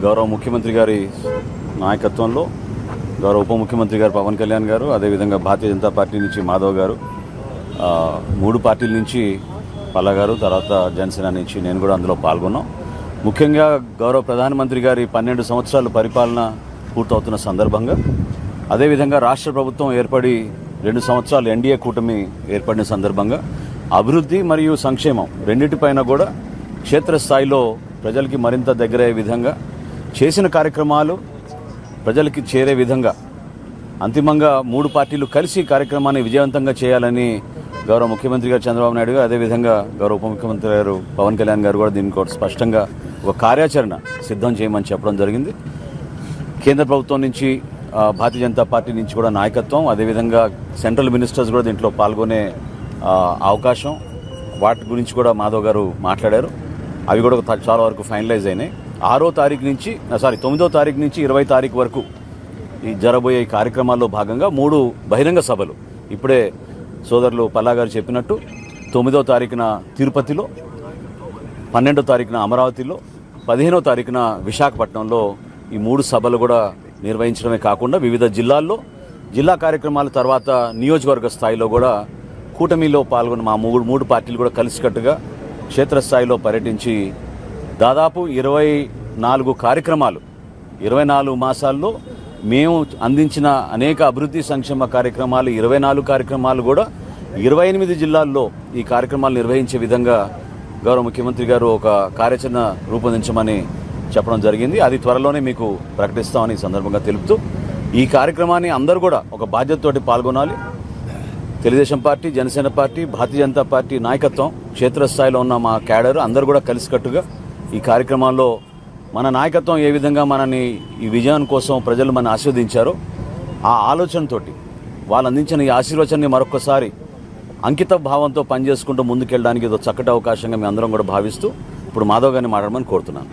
గౌరవ ముఖ్యమంత్రి గారి నాయకత్వంలో గౌరవ ఉప ముఖ్యమంత్రి గారు పవన్ కళ్యాణ్ గారు, అదేవిధంగా భారతీయ జనతా పార్టీ నుంచి మాధవ్ గారు, 3 పార్టీల నుంచి పల్లా గారు, తర్వాత జనసేన నుంచి నేను కూడా అందులో పాల్గొన్నాం. ముఖ్యంగా గౌరవ ప్రధానమంత్రి గారి 12 సంవత్సరాల పరిపాలన పూర్తవుతున్న సందర్భంగా, అదేవిధంగా రాష్ట్ర ప్రభుత్వం ఏర్పడి 2 సంవత్సరాలు ఎన్డీఏ కూటమి ఏర్పడిన సందర్భంగా అభివృద్ధి మరియు సంక్షేమం రెండింటిపైన కూడా క్షేత్రస్థాయిలో ప్రజలకి మరింత దగ్గరయ్యే విధంగా చేసిన కార్యక్రమాలు ప్రజలకి చేరే విధంగా అంతిమంగా 3 పార్టీలు కలిసి కార్యక్రమాన్ని విజయవంతంగా చేయాలని గౌరవ ముఖ్యమంత్రి గారు చంద్రబాబు నాయుడు గారు, అదేవిధంగా గౌరవ ఉప ముఖ్యమంత్రి గారు పవన్ కళ్యాణ్ గారు కూడా దీనికి కూడా స్పష్టంగా ఒక కార్యాచరణ సిద్ధం చేయమని చెప్పడం జరిగింది. కేంద్ర ప్రభుత్వం నుంచి భారతీయ జనతా పార్టీ నుంచి కూడా నాయకత్వం, అదేవిధంగా సెంట్రల్ మినిస్టర్స్ కూడా దీంట్లో పాల్గొనే అవకాశం, వాటి గురించి కూడా మాధవ్ గారు మాట్లాడారు. అవి కూడా చాలా వరకు ఫైనలైజ్ అయినాయి. 9వ తారీఖు నుంచి 20 తారీఖు వరకు ఈ జరబోయే కార్యక్రమాల్లో భాగంగా 3 బహిరంగ సభలు ఇప్పుడే సోదరులు పల్లా గారు చెప్పినట్టు 9వ తారీఖున తిరుపతిలో, 12వ తారీఖున అమరావతిలో, 15వ తారీఖున విశాఖపట్నంలో ఈ 3 సభలు కూడా నిర్వహించడమే కాకుండా వివిధ జిల్లాల్లో జిల్లా కార్యక్రమాల తర్వాత నియోజకవర్గ స్థాయిలో కూడా కూటమిలో పాల్గొన్న మా 3 పార్టీలు కూడా కలిసికట్టుగా క్షేత్రస్థాయిలో పర్యటించి దాదాపు 24 కార్యక్రమాలు 24 మాసాల్లో మేము అందించిన అనేక అభివృద్ధి సంక్షేమ కార్యక్రమాలు 24 కార్యక్రమాలు కూడా 28 జిల్లాల్లో ఈ కార్యక్రమాలు నిర్వహించే విధంగా గౌరవ ముఖ్యమంత్రి గారు ఒక కార్యాచరణ రూపొందించమని చెప్పడం జరిగింది. అది త్వరలోనే మీకు ప్రకటిస్తామని ఈ సందర్భంగా తెలుపుతూ ఈ కార్యక్రమాన్ని అందరూ కూడా ఒక బాధ్యతతోటి పాల్గొనాలి. Telugu Desam party, Janasena party, Bharatiya Janata party నాయకత్వం, క్షేత్రస్థాయిలో ఉన్న మా క్యాడర్ అందరూ కూడా కలిసికట్టుగా ఈ కార్యక్రమాల్లో మన నాయకత్వం ఏ విధంగా మనని ఈ విజయం కోసం ప్రజలు మన ఆశీర్వదించారో ఆ ఆలోచనతోటి వాళ్ళు అందించిన ఈ ఆశీర్వచనాన్ని మరొకసారి అంకిత భావంతో పనిచేసుకుంటూ ముందుకెళ్ళడానికి ఇదో చక్కటి అవకాశంగా మేము అందరం కూడా భావిస్తూ ఇప్పుడు మాధవ్ గారిని మాట్లాడమని కోరుతున్నాను.